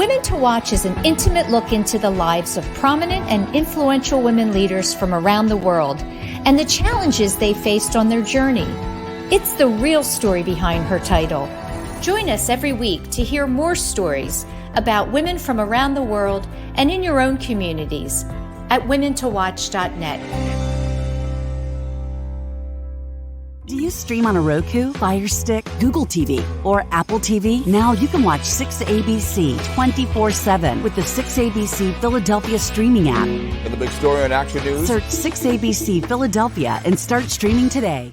Women to Watch is an intimate look into the lives of prominent and influential women leaders from around the world and the challenges they faced on their journey. It's the real story behind her title. Join us every week to hear more stories about women from around the world and in your own communities at womentowatch.net. Do you stream on a Roku, Fire Stick, Google TV, or Apple TV? Now you can watch 6ABC 24/7 with the 6ABC Philadelphia streaming app. And the big story on Action News? Search 6ABC Philadelphia and start streaming today.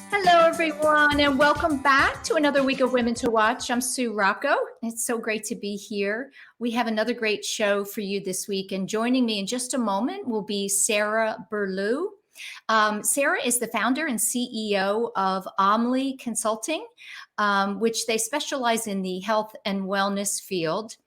Hello, everyone, and welcome back to another week of Women to Watch. I'm Sue Rocco. It's so great to be here. We have another great show for you this week, and joining me in just a moment will be Sarah Burlew. Sarah is the founder and CEO of Omlie Consulting, which they specialize in the health and wellness field.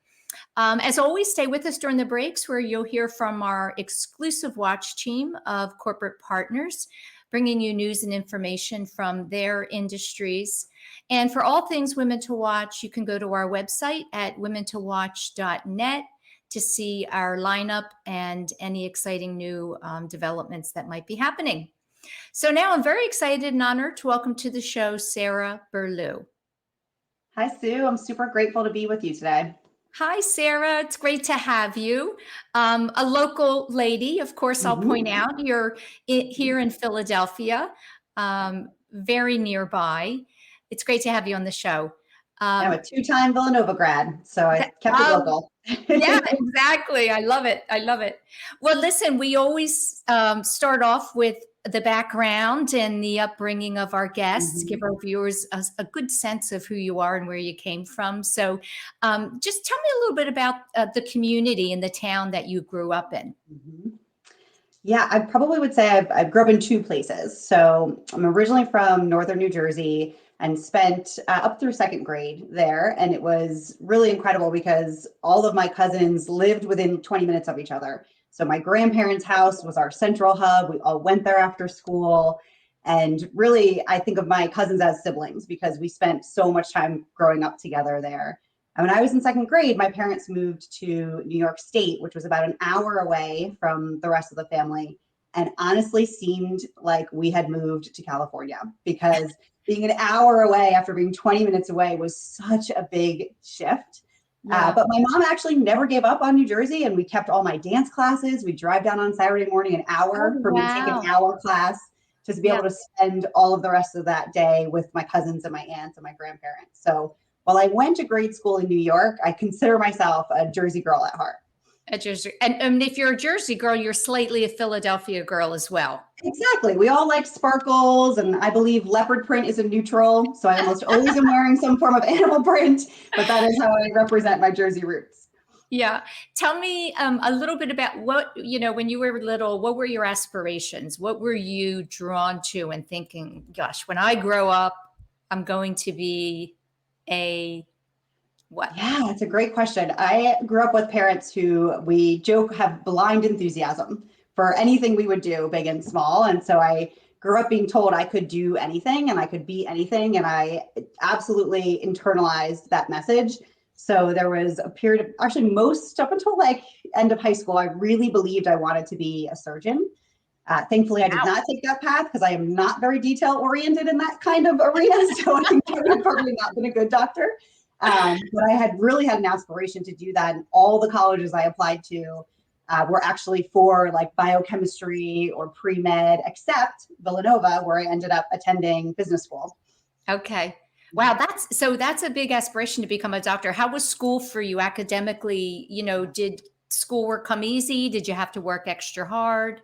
As always, stay with us during the breaks where you'll hear from our exclusive watch team of corporate partners, bringing you news and information from their industries. And for all things Women to Watch, you can go to our website at womentowatch.net to see our lineup and any exciting new developments that might be happening. So now I'm very excited and honored to welcome to the show Sarah Burlew. Hi, Sue. I'm super grateful to be with you today. Hi, Sarah. It's great to have you. A local lady, of course, I'll point out. You're here in Philadelphia, very nearby. It's great to have you on the show. I'm a two-time Villanova grad, so I kept it local. Yeah, exactly. I love it. I love it. Well, listen, we always start off with the background and the upbringing of our guests, give our viewers a good sense of who you are and where you came from. So just tell me a little bit about the community and the town that you grew up in. Yeah, I probably would say I grew up in two places. So I'm originally from northern New Jersey and spent up through second grade there. And it was really incredible because all of my cousins lived within 20 minutes of each other. So my grandparents' house was our central hub. We all went there after school. And really, I think of my cousins as siblings because we spent so much time growing up together there. And when I was in second grade, my parents moved to New York State, which was about an hour away from the rest of the family. And honestly seemed like we had moved to California because being an hour away after being 20 minutes away was such a big shift. Yeah. But my mom actually never gave up on New Jersey, and we kept all my dance classes. We'd drive down on Saturday morning an hour for me to take an hour class just to be able to spend all of the rest of that day with my cousins and my aunts and my grandparents. So while I went to grade school in New York, I consider myself a Jersey girl at heart. A Jersey, and if you're a Jersey girl, you're slightly a Philadelphia girl as well. Exactly. We all like sparkles, and I believe leopard print is a neutral. So I almost always am wearing some form of animal print, but that is how I represent my Jersey roots. Yeah. Tell me a little bit about what, when you were little, what were your aspirations? What were you drawn to and thinking, gosh, when I grow up, I'm going to be a what? Yeah, it's a great question. I grew up with parents who we joke have blind enthusiasm for anything we would do, big and small. And so I grew up being told I could do anything and I could be anything. And I absolutely internalized that message. So there was a period of actually most up until like end of high school, I really believed I wanted to be a surgeon. Thankfully, I did not take that path because I am not very detail oriented in that kind of arena. So I think I would have probably not been a good doctor. But I had really had an aspiration to do that. And all the colleges I applied to were actually for like biochemistry or pre-med, except Villanova, where I ended up attending business school. Okay. Wow. That's a big aspiration to become a doctor. How was school for you academically? Did schoolwork come easy? Did you have to work extra hard?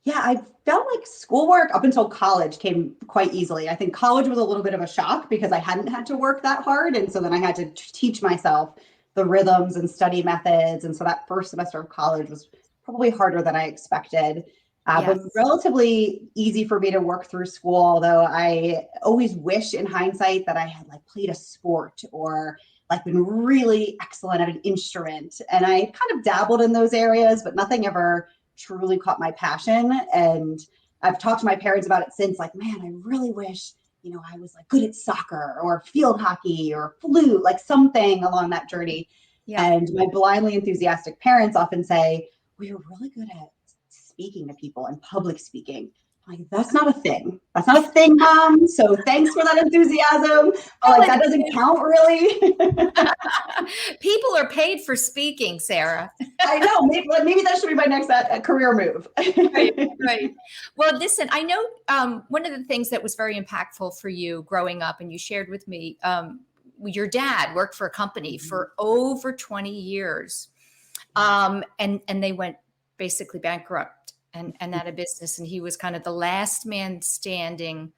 Yeah, I felt like schoolwork up until college came quite easily. I think college was a little bit of a shock because I hadn't had to work that hard. And so then I had to teach myself the rhythms and study methods. And so that first semester of college was probably harder than I expected. But relatively easy for me to work through school, although I always wish in hindsight that I had like played a sport or like been really excellent at an instrument. And I kind of dabbled in those areas, but nothing ever truly caught my passion. And I've talked to my parents about it since, like, man, I really wish I was like good at soccer or field hockey or flute, like something along that journey. Yeah. And my blindly enthusiastic parents often say, well, you're really good at speaking to people and public speaking. I'm like, that's not a thing. That's not a thing, Mom. So thanks for that enthusiasm. But like, that doesn't count really. People are paid for speaking, Sarah. I know. Maybe that should be my next career move. Right. Well, listen, I know one of the things that was very impactful for you growing up, and you shared with me, your dad worked for a company for over 20 years. And they went basically bankrupt and out of business. And he was kind of the last man standing.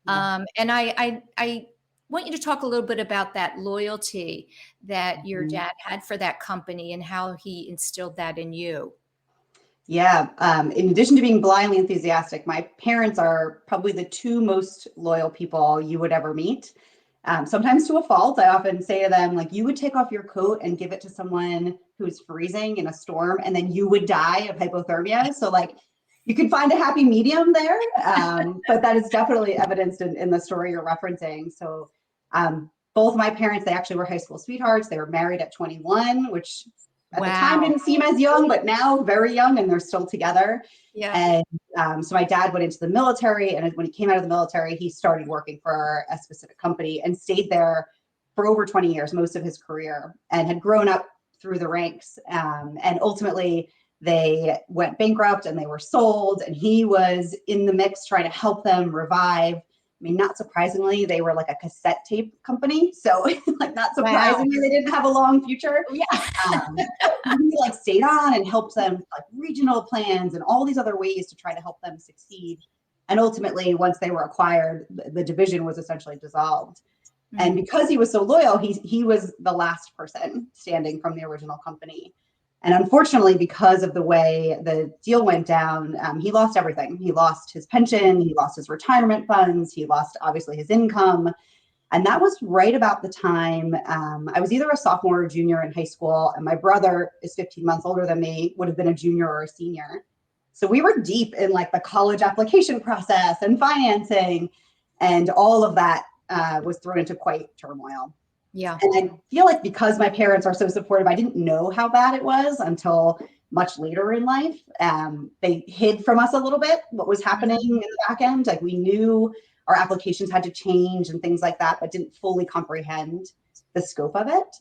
And I want you to talk a little bit about that loyalty that your dad had for that company and how he instilled that in you. Yeah. In addition to being blindly enthusiastic, my parents are probably the two most loyal people you would ever meet. Sometimes to a fault. I often say to them, like, you would take off your coat and give it to someone who's freezing in a storm, and then you would die of hypothermia. So like, you can find a happy medium there. But that is definitely evidenced in the story you're referencing. So both my parents, they actually were high school sweethearts. They were married at 21, which at the time didn't seem as young, but now very young, and they're still together. Yeah. And so my dad went into the military, and when he came out of the military, he started working for a specific company and stayed there for over 20 years, most of his career, and had grown up through the ranks. And ultimately, they went bankrupt and they were sold, and he was in the mix trying to help them revive. I mean, not surprisingly, they were like a cassette tape company. So like, not surprisingly, they didn't have a long future. He like stayed on and helped them with, like, regional plans and all these other ways to try to help them succeed. And ultimately, once they were acquired, the division was essentially dissolved. And because he was so loyal, he was the last person standing from the original company. And unfortunately, because of the way the deal went down, he lost everything. He lost his pension, he lost his retirement funds, he lost obviously his income. And that was right about the time I was either a sophomore or junior in high school, and my brother is 15 months older than me, would have been a junior or a senior. So we were deep in like the college application process and financing, and all of that was thrown into quite turmoil. Yeah. And I feel like because my parents are so supportive, I didn't know how bad it was until much later in life. They hid from us a little bit what was happening in the back end. Like, we knew our applications had to change and things like that, but didn't fully comprehend the scope of it.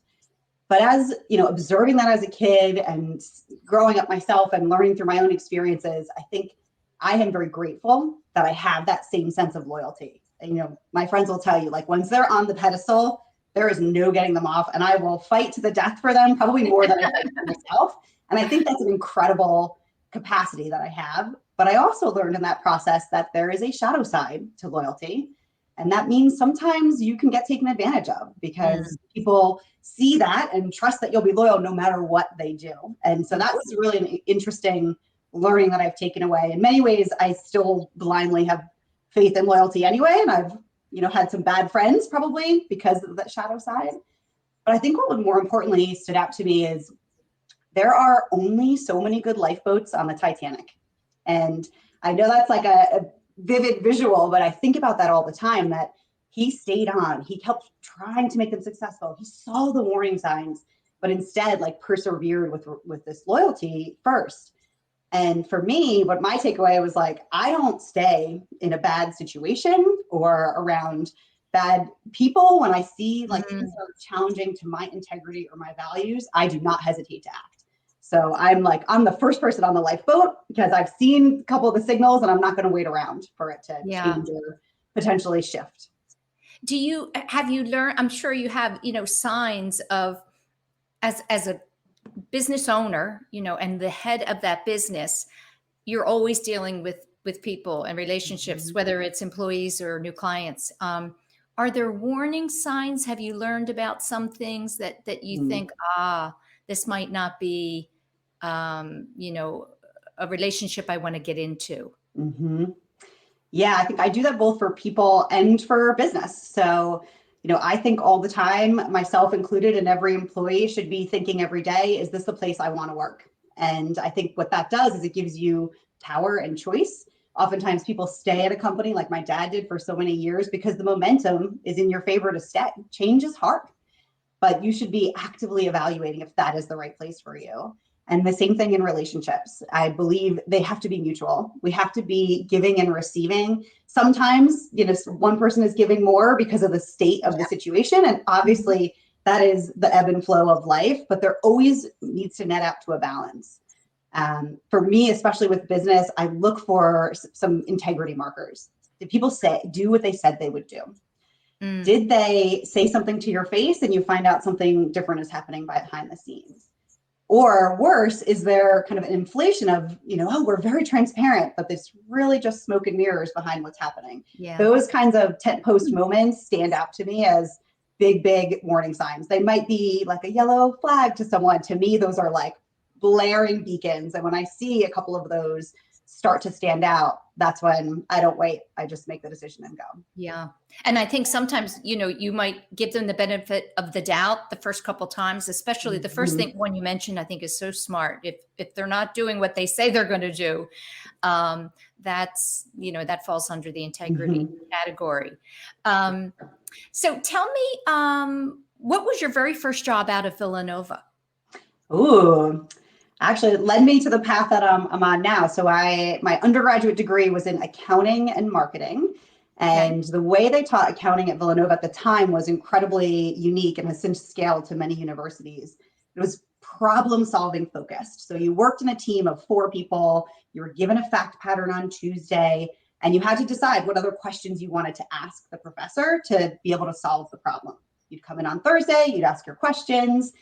But as observing that as a kid and growing up myself and learning through my own experiences, I think I am very grateful that I have that same sense of loyalty. And, my friends will tell you, like, once they're on the pedestal, there is no getting them off, and I will fight to the death for them, probably more than I fight for myself. And I think that's an incredible capacity that I have. But I also learned in that process that there is a shadow side to loyalty. And that means sometimes you can get taken advantage of because people see that and trust that you'll be loyal no matter what they do. And so that was really an interesting learning that I've taken away. In many ways, I still blindly have faith and loyalty anyway. And I've had some bad friends probably because of that shadow side. But I think what more importantly stood out to me is there are only so many good lifeboats on the Titanic. And I know that's like a vivid visual, but I think about that all the time, that he stayed on, he kept trying to make them successful. He saw the warning signs, but instead like persevered with this loyalty first. And for me, what my takeaway was like, I don't stay in a bad situation or around bad people. When I see like things are challenging to my integrity or my values, I do not hesitate to act. So I'm the first person on the lifeboat because I've seen a couple of the signals and I'm not going to wait around for it to change or potentially shift. Have you learned, I'm sure you have, signs of, as a business owner, and the head of that business, you're always dealing with people and relationships, whether it's employees or new clients. Are there warning signs? Have you learned about some things that you think, this might not be, a relationship I want to get into? Yeah, I think I do that both for people and for business. So, I think all the time, myself included, and every employee should be thinking every day, is this the place I want to work? And I think what that does is it gives you power and choice. Oftentimes people stay at a company like my dad did for so many years because the momentum is in your favor to stay. Change is hard, but you should be actively evaluating if that is the right place for you. And the same thing in relationships. I believe they have to be mutual. We have to be giving and receiving. Sometimes, one person is giving more because of the state of the situation. And obviously that is the ebb and flow of life, but there always needs to net out to a balance. For me, especially with business, I look for some integrity markers. Did people do what they said they would do? Did they say something to your face and you find out something different is happening behind the scenes? Or worse, is there kind of an inflation of, we're very transparent, but there's really just smoke and mirrors behind what's happening. Yeah. Those kinds of tent post moments stand out to me as big, big warning signs. They might be like a yellow flag to someone. To me, those are like blaring beacons. And when I see a couple of those start to stand out, that's when I don't wait. I just make the decision and go. Yeah. And I think sometimes, you might give them the benefit of the doubt the first couple times, especially the first one you mentioned, I think is so smart. If they're not doing what they say they're going to do, that's, that falls under the integrity category. So tell me, what was your very first job out of Villanova? Ooh. Actually, it led me to the path that I'm on now. So my undergraduate degree was in accounting and marketing. And the way they taught accounting at Villanova at the time was incredibly unique and has since scaled to many universities. It was problem solving focused. So you worked in a team of 4 people, you were given a fact pattern on Tuesday, and you had to decide what other questions you wanted to ask the professor to be able to solve the problem. You'd come in on Thursday, you'd ask your questions.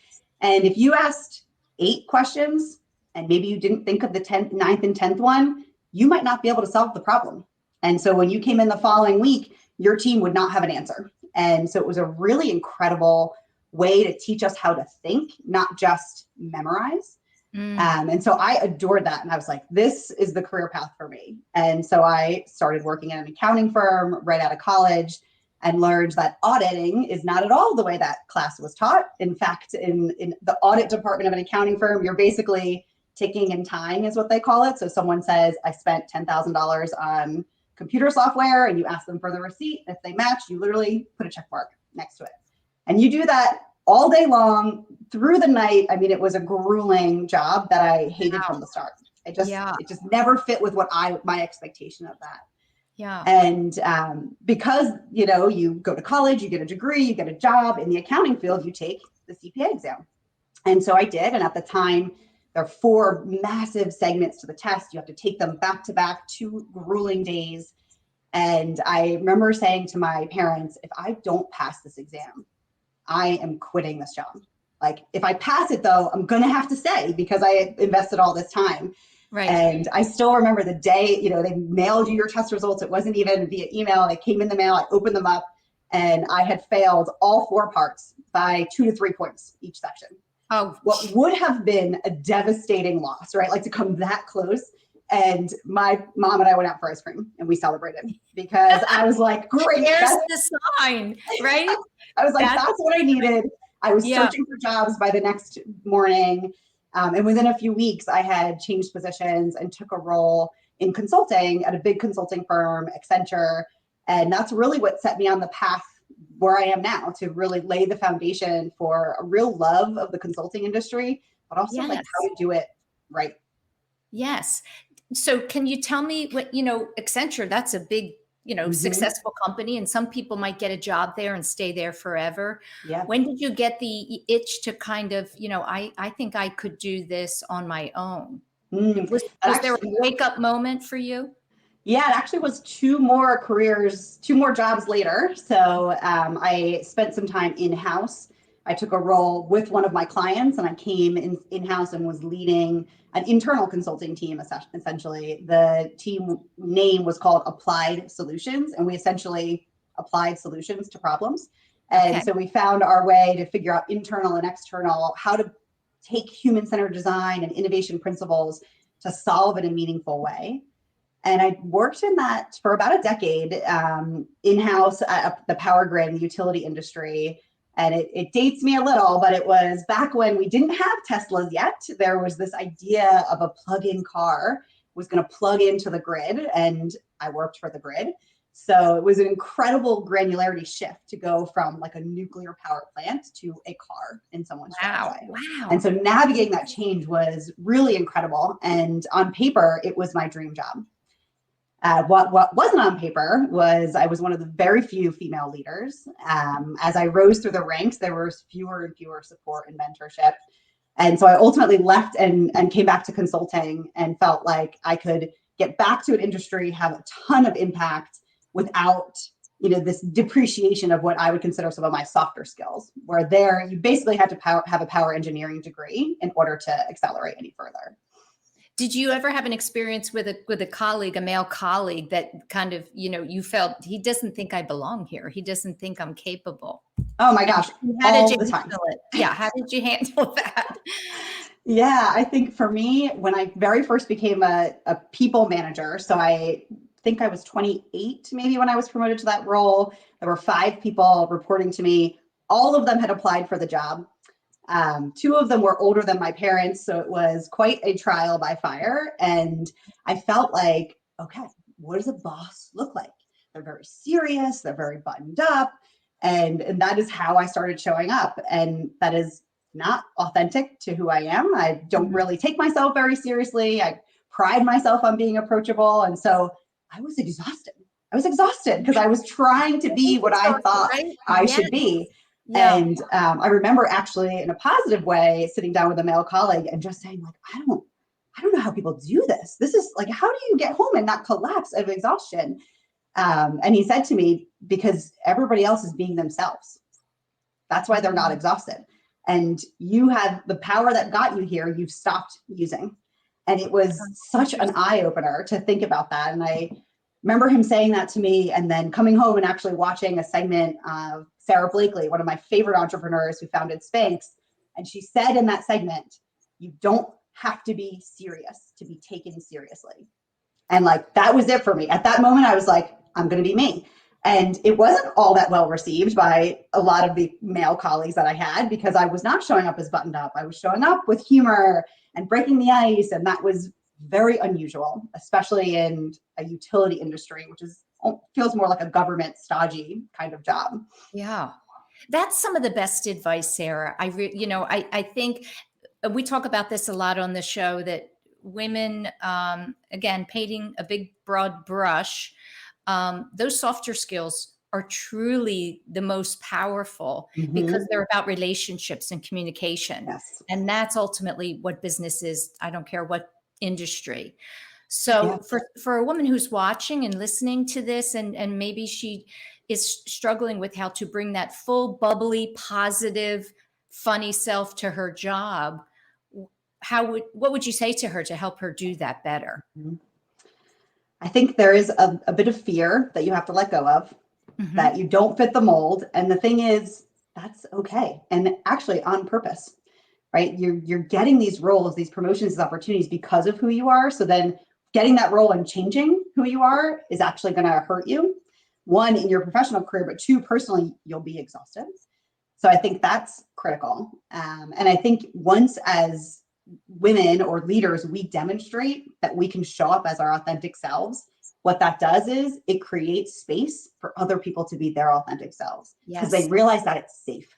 And if you asked 8 questions and maybe you didn't think of the 9th and 10th one, you might not be able to solve the problem. And so when you came in the following week, your team would not have an answer. And so it was a really incredible way to teach us how to think, not just memorize. And so I adored that. And I was like, this is the career path for me. And so I started working at an accounting firm right out of college and learned that auditing is not at all the way that class was taught. In fact, in the audit department of an accounting firm, you're basically ticking and tying is what they call it. So someone says, I spent $10,000 on computer software, and you ask them for the receipt. If they match, you literally put a check mark next to it. And you do that all day long through the night. I mean, it was a grueling job that I hated from the start. It just never fit with what my expectation of that. Yeah. And because, you go to college, you get a degree, you get a job in the accounting field, you take the CPA exam. And so I did. And at the time, there are 4 massive segments to the test. You have to take them back to back, 2 grueling days. And I remember saying to my parents, if I don't pass this exam, I am quitting this job. Like, if I pass it, though, I'm going to have to stay because I invested all this time. Right. And I still remember the day, they mailed you your test results. It wasn't even via email. They came in the mail. I opened them up and I had failed all 4 parts by 2 to 3 points each section. Oh, what would have been a devastating loss, right? Like to come that close. And my mom and I went out for ice cream and we celebrated because I was like, great. There's the sign, right? I was like, that's what I needed. I was searching for jobs by the next morning. And within a few weeks, I had changed positions and took a role in consulting at a big consulting firm, Accenture. And that's really what set me on the path where I am now, to really lay the foundation for a real love of the consulting industry, but also like how to do it right. Yes. So can you tell me what, Accenture, that's a big, successful company, and some people might get a job there and stay there forever. Yeah. When did you get the itch to kind of, I think I could do this on my own? Was there a wake up moment for you? Yeah, it actually was 2 more jobs later. So I spent some time in-house. I took a role with one of my clients and I came in-house and was leading an internal consulting team, essentially. The team name was called Applied Solutions, and we essentially applied solutions to problems. And so we found our way to figure out internal and external, how to take human-centered design and innovation principles to solve in a meaningful way. And I worked in that for about a decade, in-house at the power grid and the utility industry. And it dates me a little, but it was back when we didn't have Teslas yet. There was this idea of a plug-in car was going to plug into the grid, and I worked for the grid. So it was an incredible granularity shift to go from like a nuclear power plant to a car in someone's driveway. Wow. And so navigating that change was really incredible. And on paper, it was my dream job. What wasn't on paper was I was one of the very few female leaders. As I rose through the ranks, there was fewer and fewer support and mentorship. And so I ultimately left and came back to consulting and felt like I could get back to an industry, have a ton of impact without, this depreciation of what I would consider some of my softer skills, where there you basically had to have a power engineering degree in order to accelerate any further. Did you ever have an experience with a colleague, a male colleague, that kind of, you felt he doesn't think I belong here. He doesn't think I'm capable. Oh my gosh, all the time. Yeah, how did you handle that? Yeah, I think for me, when I very first became a people manager, so I think I was 28 maybe when I was promoted to that role. There were 5 people reporting to me. All of them had applied for the job. 2 of them were older than my parents, so it was quite a trial by fire. And I felt like, okay, what does a boss look like? They're very serious, they're very buttoned up, and that is how I started showing up. And that is not authentic to who I am. I don't really take myself very seriously. I pride myself on being approachable. And so I was exhausted. Because I was trying to be what I thought I should be. Yeah. And I remember actually in a positive way, sitting down with a male colleague and just saying like, I don't know how people do this. This is like, how do you get home and not collapse of exhaustion? And he said to me, because everybody else is being themselves. That's why they're not exhausted. And you have the power that got you here, you've stopped using. And it was such an eye opener to think about that. And I remember him saying that to me and then coming home and actually watching a segment of Sarah Blakely, one of my favorite entrepreneurs who founded Spanx. And she said in that segment, you don't have to be serious to be taken seriously. And like, that was it for me. At that moment, I was like, I'm going to be me. And it wasn't all that well received by a lot of the male colleagues that I had, because I was not showing up as buttoned up. I was showing up with humor and breaking the ice. And that was very unusual, especially in a utility industry, which feels more like a government stodgy kind of job. Yeah. That's some of the best advice, Sarah. I think we talk about this a lot on the show, that women, again, painting a big broad brush, those softer skills are truly the most powerful because they're about relationships and communication. Yes. And that's ultimately what business is. I don't care what industry. So for a woman who's watching and listening to this, and maybe she is struggling with how to bring that full, bubbly, positive, funny self to her job, what would you say to her to help her do that better? I think there is a bit of fear that you have to let go of, that you don't fit the mold. And the thing is, that's okay. And actually on purpose, right? You're getting these roles, these promotions, these opportunities because of who you are. So then getting that role and changing who you are is actually going to hurt you. 1, in your professional career, but 2, personally, you'll be exhausted. So I think that's critical. And I think once as women or leaders, we demonstrate that we can show up as our authentic selves, what that does is it creates space for other people to be their authentic selves, because they realize that it's safe.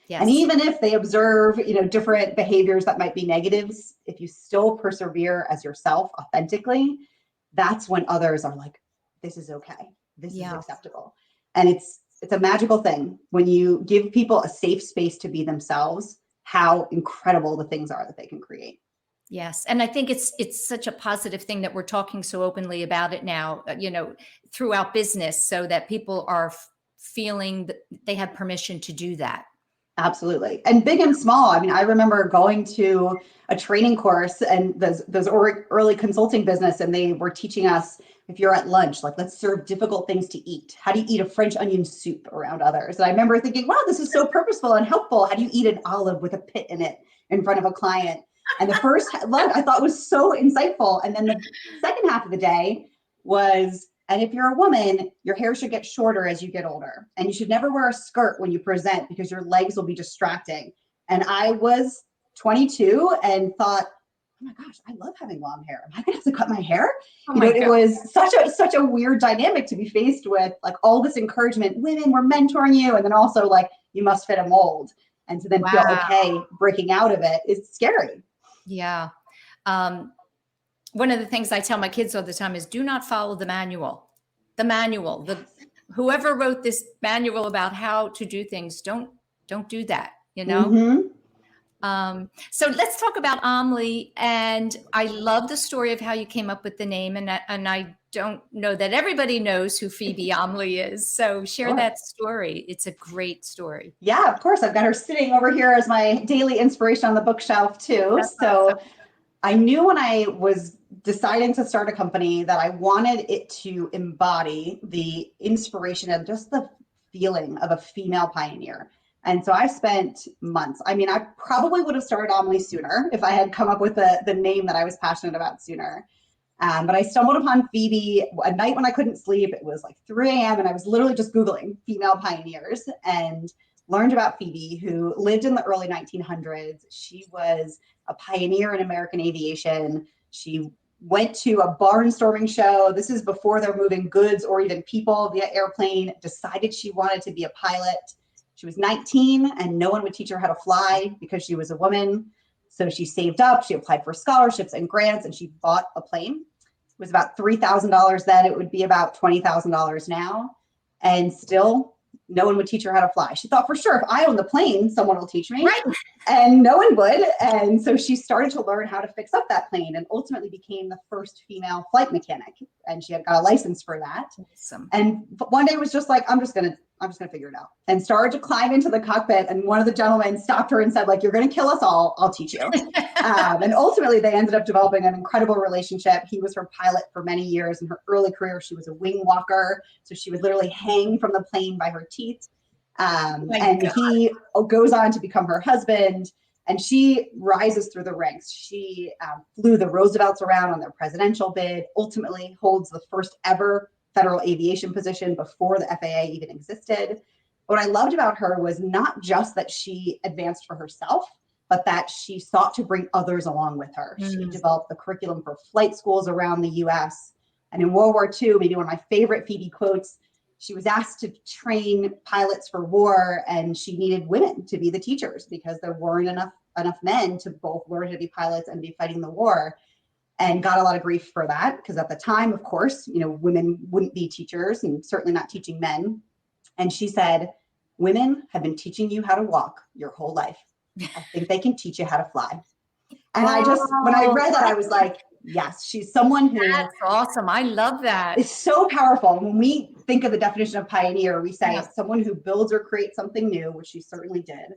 Yes. And even if they observe, different behaviors that might be negatives, if you still persevere as yourself authentically, that's when others are like, this is okay. This is acceptable. And it's a magical thing when you give people a safe space to be themselves, how incredible the things are that they can create. Yes. And I think it's such a positive thing that we're talking so openly about it now, throughout business, so that people are feeling that they have permission to do that. Absolutely. And big and small. I mean, I remember going to a training course and those early consulting business, and they were teaching us, if you're at lunch, like, let's serve difficult things to eat. How do you eat a French onion soup around others? And I remember thinking, wow, this is so purposeful and helpful. How do you eat an olive with a pit in it in front of a client? And the first lunch I thought was so insightful. And then the second half of the day was, and if you're a woman, your hair should get shorter as you get older. And you should never wear a skirt when you present because your legs will be distracting. And I was 22 and thought, oh my gosh, I love having long hair. Am I gonna have to cut my hair? Oh You know, my it God. was such a weird dynamic to be faced with, like all this encouragement, women, we're mentoring you, and then also like you must fit a mold. And to then feel Wow. okay breaking out of it is scary. Yeah. One of the things I tell my kids all the time is do not follow the manual. The manual, whoever wrote this manual about how to do things, don't do that, you know? Mm-hmm. So let's talk about Omlie. And I love the story of how you came up with the name. And I don't know that everybody knows who Phoebe Omlie is. So share Sure. that story. It's a great story. Yeah, of course. I've got her sitting over here as my daily inspiration on the bookshelf too. That's So awesome. I knew when I was deciding to start a company that I wanted it to embody the inspiration and just the feeling of a female pioneer. And so I spent months. I mean, I probably would have started Omlie sooner if I had come up with the name that I was passionate about sooner. But I stumbled upon Phoebe a night when I couldn't sleep. It was like 3 a.m. and I was literally just Googling female pioneers and learned about Phoebe, who lived in the early 1900s. She was a pioneer in American aviation. She went to a barnstorming show. This is before they're moving goods or even people via airplane, decided she wanted to be a pilot. She was 19 and no one would teach her how to fly because she was a woman. So she saved up, she applied for scholarships and grants, and she bought a plane. It was about $3,000 then. It would be about $20,000 now. And still, no one would teach her how to fly. She thought, for sure, if I own the plane, someone will teach me. Right. And no one would. And so she started to learn how to fix up that plane and ultimately became the first female flight mechanic. And she had got a license for that. Awesome. And one day was just like, I'm just gonna figure it out, and started to climb into the cockpit. And one of the gentlemen stopped her and said, like, you're gonna kill us all, I'll teach you. And ultimately they ended up developing an incredible relationship. He was her pilot for many years. In her early career, she was a wing walker. So she would literally hang from the plane by her teeth. And he goes on to become her husband. And she rises through the ranks. She flew the Roosevelts around on their presidential bid, ultimately holds the first ever federal aviation position before the FAA even existed. What I loved about her was not just that she advanced for herself, but that she sought to bring others along with her. She developed the curriculum for flight schools around the US. And in World War II, maybe one of my favorite Phoebe quotes, she was asked to train pilots for war, and she needed women to be the teachers because there weren't enough men to both learn how to be pilots and be fighting the war. And got a lot of grief for that because at the time, of course, you know, women wouldn't be teachers and certainly not teaching men. And she said, women have been teaching you how to walk your whole life. I think they can teach you how to fly. And I just, when I read that, I was like, yes, she's someone who That's awesome. I love that. is so powerful. When we think of the definition of pioneer, we say it's someone who builds or creates something new, which she certainly did,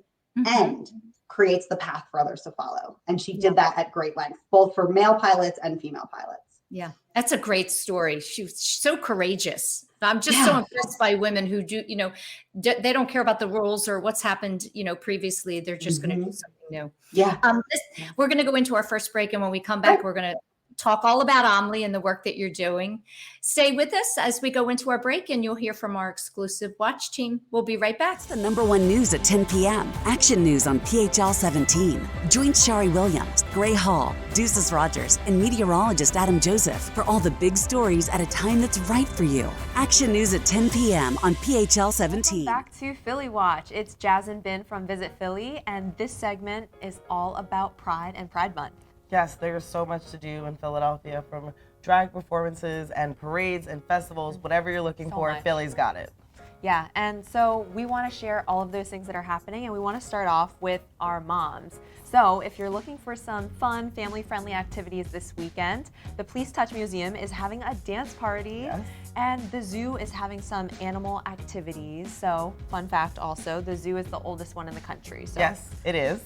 and creates the path for others to follow. And she did that at great length, both for male pilots and female pilots. Yeah, that's a great story. She's so courageous. I'm just so impressed by women who do, you know, they don't care about the rules or what's happened, you know, previously. They're just going to do something new. Yeah. We're going to go into our first break. And when we come back, we're going to talk all about Omlie and the work that you're doing. Stay with us as we go into our break, and you'll hear from our exclusive watch team. We'll be right back. The #1 news at 10 p.m. Action News on PHL 17. Join Shari Williams, Gray Hall, Deuces Rogers, and meteorologist Adam Joseph for all the big stories at a time that's right for you. Action News at 10 p.m. on PHL 17. Welcome back to Philly Watch. It's Jazz and Ben from Visit Philly, and this segment is all about Pride and Pride Month. Yes, there's so much to do in Philadelphia, from drag performances and parades and festivals. Whatever you're looking for, Philly's got it. Yeah, and so we want to share all of those things that are happening, and we want to start off with our moms. So if you're looking for some fun, family-friendly activities this weekend, the Please Touch Museum is having a dance party, and the zoo is having some animal activities. So fun fact also, the zoo is the oldest one in the country. So. Yes, it is.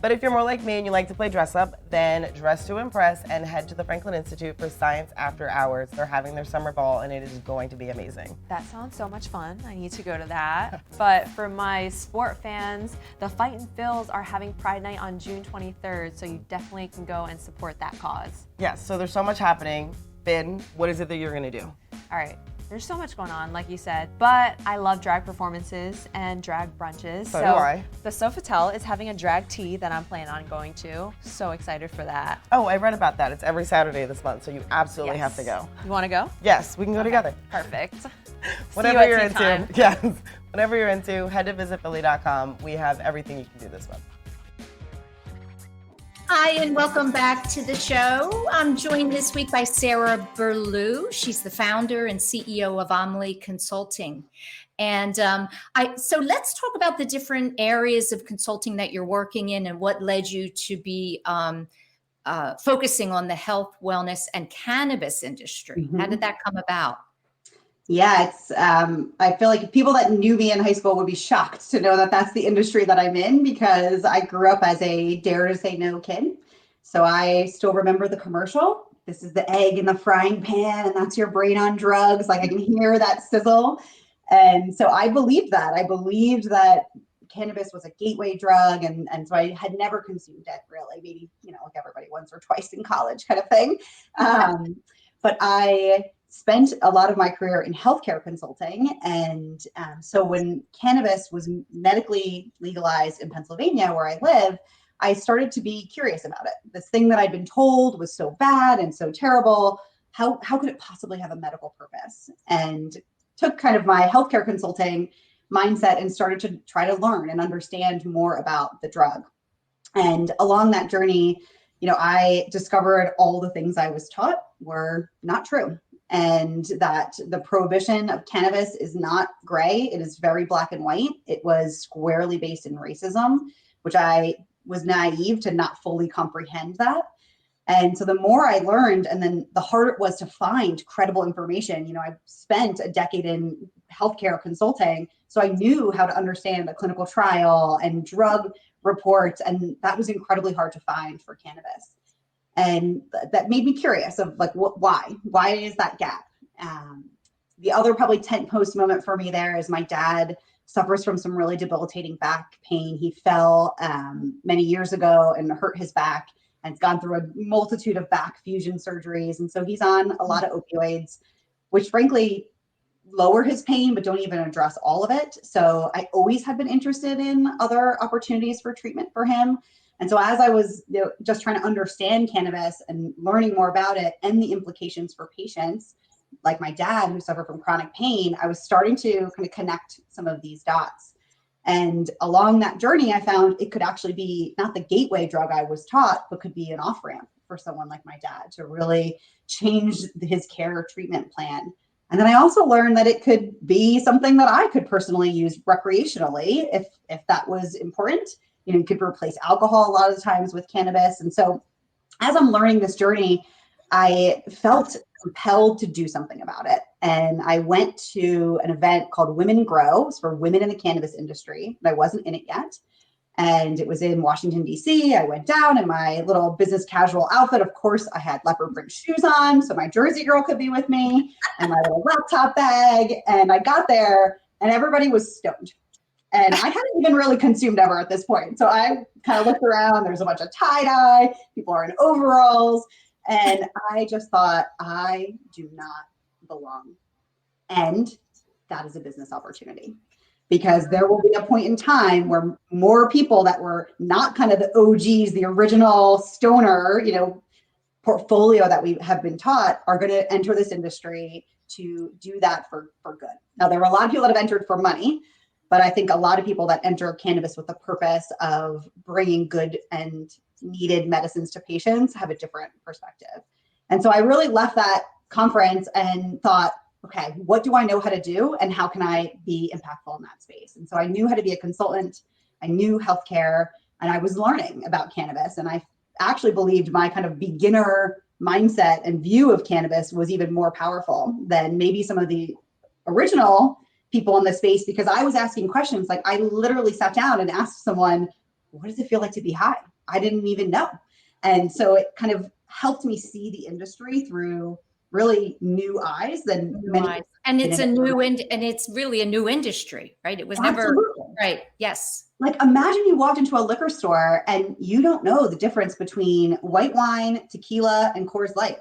But if you're more like me and you like to play dress up, then dress to impress and head to the Franklin Institute for Science After Hours. They're having their summer ball and it is going to be amazing. That sounds so much fun. I need to go to that. But for my sport fans, the Fight and Phils are having Pride Night on June 23rd, so you definitely can go and support that cause. Yes, so there's so much happening. Ben, what is it that you're gonna do? All right. There's so much going on, like you said, but I love drag performances and drag brunches. So do I. The Sofitel is having a drag tea that I'm planning on going to. So excited for that. Oh, I read about that. It's every Saturday this month, so you absolutely Yes. have to go. You want to go? Yes, we can go together. Perfect. Whatever See you you're at into, tea time. yes. Whatever you're into, head to visitphilly.com. We have everything you can do this month. Hi, and welcome back to the show. I'm joined this week by Sarah Burlew. She's the founder and CEO of Omlie Consulting. And so let's talk about the different areas of consulting that you're working in and what led you to be focusing on the health, wellness, and cannabis industry. How did that come about? Yeah, it's, I feel like people that knew me in high school would be shocked to know that that's the industry that I'm in, because I grew up as a dare to say no kid. So I still remember the commercial. This is the egg in the frying pan, and that's your brain on drugs. Like, I can hear that sizzle. And so I believed that. I believed that cannabis was a gateway drug. And so I had never consumed it, really, maybe, like everybody, once or twice in college kind of thing. But I spent a lot of my career in healthcare consulting. And so when cannabis was medically legalized in Pennsylvania, where I live, I started to be curious about it. This thing that I'd been told was so bad and so terrible. How could it possibly have a medical purpose? And took kind of my healthcare consulting mindset and started to try to learn and understand more about the drug. And along that journey, I discovered all the things I was taught were not true. And that the prohibition of cannabis is not gray. It is very black and white. It was squarely based in racism, which I was naive to not fully comprehend that. And so the more I learned, and then the harder it was to find credible information. I spent a decade in healthcare consulting, so I knew how to understand a clinical trial and drug reports, and that was incredibly hard to find for cannabis. And that made me curious of why is that gap? The other probably tent post moment for me there is my dad suffers from some really debilitating back pain. He fell many years ago and hurt his back, and it's gone through a multitude of back fusion surgeries. And so he's on a lot of opioids, which frankly lower his pain, but don't even address all of it. So I always have been interested in other opportunities for treatment for him. And so as I was just trying to understand cannabis and learning more about it and the implications for patients like my dad who suffer from chronic pain, I was starting to kind of connect some of these dots. And along that journey, I found it could actually be not the gateway drug I was taught, but could be an off-ramp for someone like my dad to really change his care treatment plan. And then I also learned that it could be something that I could personally use recreationally if that was important. You could replace alcohol a lot of the times with cannabis. And so as I'm learning this journey, I felt compelled to do something about it. And I went to an event called Women Grow. It's for women in the cannabis industry, but I wasn't in it yet. And it was in Washington, D.C. I went down in my little business casual outfit. Of course, I had leopard print shoes on, so my Jersey girl could be with me, and my little laptop bag. And I got there, and everybody was stoned. And I hadn't even really consumed ever at this point. So I kind of looked around. There's a bunch of tie-dye. People are in overalls. And I just thought, I do not belong. And that is a business opportunity. Because there will be a point in time where more people that were not kind of the OGs, the original stoner, portfolio that we have been taught, are going to enter this industry to do that for good. Now, there were a lot of people that have entered for money, but I think a lot of people that enter cannabis with the purpose of bringing good and needed medicines to patients have a different perspective. And so I really left that conference and thought, okay, what do I know how to do and how can I be impactful in that space? And so I knew how to be a consultant. I knew healthcare, and I was learning about cannabis. And I actually believed my kind of beginner mindset and view of cannabis was even more powerful than maybe some of the original people in the space, because I was asking questions. Like, I literally sat down and asked someone, what does it feel like to be high? I didn't even know. And so it kind of helped me see the industry through really new eyes than many. And it's and it's really a new industry, right? It was never right. Yes. Like, imagine you walked into a liquor store and you don't know the difference between white wine, tequila, and Coors Light.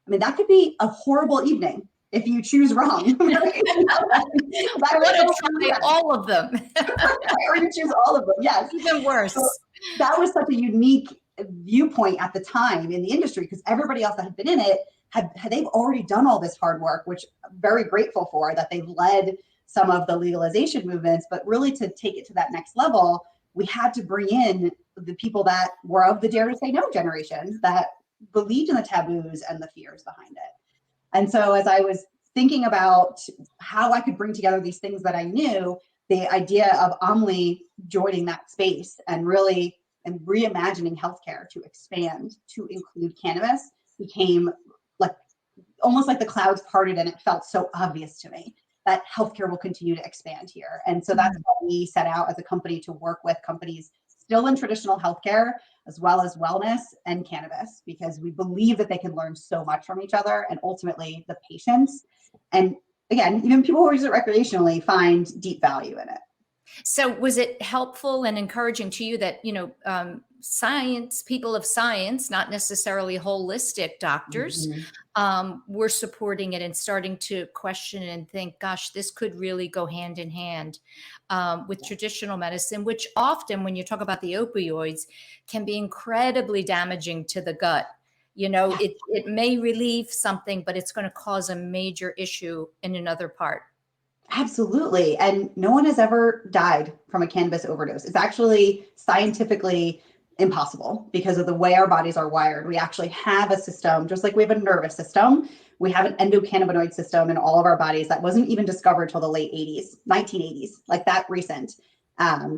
I mean, that could be a horrible evening. if you choose wrong. Right? I want to try all of them. Or you choose all of them, yes. Even worse. So that was such a unique viewpoint at the time in the industry, because everybody else that had been in it they've already done all this hard work, which I'm very grateful for, that they've led some of the legalization movements. But really, to take it to that next level, we had to bring in the people that were of the Dare to Say No generation, that believed in the taboos and the fears behind it. And so as I was thinking about how I could bring together these things that I knew, the idea of Omlie joining that space and really and reimagining healthcare to expand to include cannabis became like almost like the clouds parted, and it felt so obvious to me that healthcare will continue to expand here. And so that's why we set out as a company to work with companies still in traditional healthcare, as well as wellness and cannabis, because we believe that they can learn so much from each other, and ultimately the patients, and again, even people who use it recreationally, find deep value in it. So was it helpful and encouraging to you that, science, people of science, not necessarily holistic doctors, were supporting it and starting to question and think, gosh, this could really go hand in hand with traditional medicine, which often, when you talk about the opioids, can be incredibly damaging to the gut. It may relieve something, but it's going to cause a major issue in another part. Absolutely. And no one has ever died from a cannabis overdose. It's actually scientifically impossible because of the way our bodies are wired. We actually have a system, just like we have a nervous system. We have an endocannabinoid system in all of our bodies that wasn't even discovered till the late 1980s, like that recent.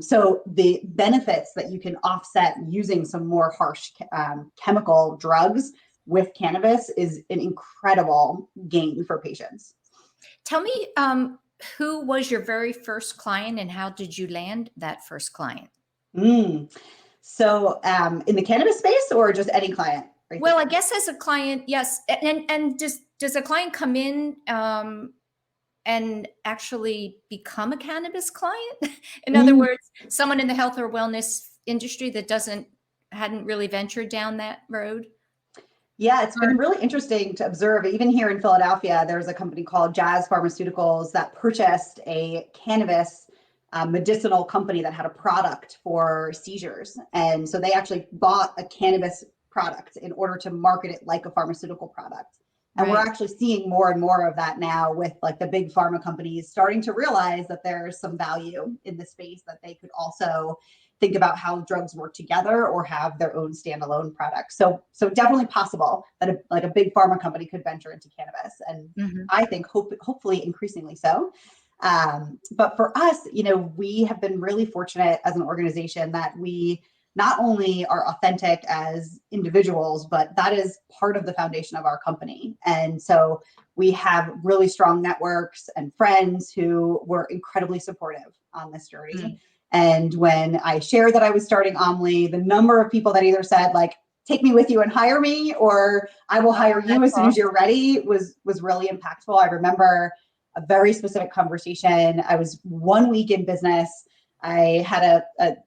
So the benefits that you can offset using some more harsh chemical drugs with cannabis is an incredible gain for patients. Tell me, who was your very first client and how did you land that first client? So in the cannabis space or just any client? Well, I guess as a client, yes. And does a client come in and actually become a cannabis client? In other words, someone in the health or wellness industry that hadn't really ventured down that road? Yeah, it's been really interesting to observe. Even here in Philadelphia, there's a company called Jazz Pharmaceuticals that purchased a cannabis medicinal company that had a product for seizures. And so they actually bought a cannabis product in order to market it like a pharmaceutical product. And we're actually seeing more and more of that now, with like the big pharma companies starting to realize that there's some value in the space, that they could also think about how drugs work together or have their own standalone products. So definitely possible that a big pharma company could venture into cannabis, and I think hopefully increasingly so. But for us, we have been really fortunate as an organization that we not only are authentic as individuals, but that is part of the foundation of our company. And so we have really strong networks and friends who were incredibly supportive on this journey. And when I shared that I was starting Omlie, the number of people that either said, like, take me with you and hire me, or I will hire you as soon as you're ready, was really impactful. I remember a very specific conversation. I was 1 week in business. I had a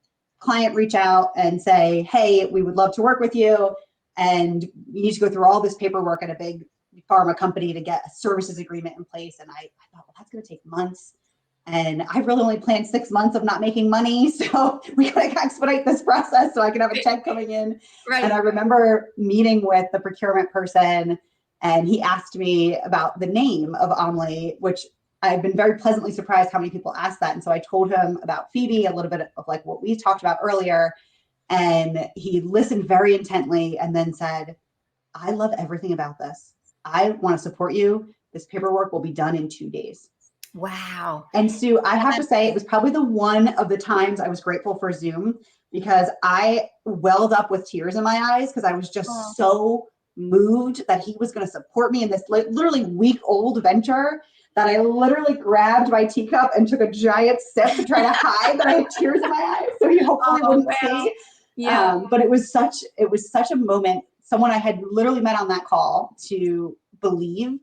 client reach out and say, hey, we would love to work with you, and you need to go through all this paperwork at a big pharma company to get a services agreement in place. And I thought, well, that's going to take months. And I really only planned 6 months of not making money. So we got to expedite this process so I can have a check coming in. And I remember meeting with the procurement person, and he asked me about the name of Omlie, which I've been very pleasantly surprised how many people ask that. And so I told him about Phoebe, a little bit of like what we talked about earlier. And he listened very intently and then said, I love everything about this. I want to support you. This paperwork will be done in 2 days. Wow. And Sue, I have to say, it was probably the one of the times I was grateful for Zoom, because I welled up with tears in my eyes because I was just so moved that he was going to support me in this literally week-old venture, that I literally grabbed my teacup and took a giant sip to try to hide that I had tears in my eyes, so he hopefully wouldn't see. But it was such a moment. Someone I had literally met on that call to believe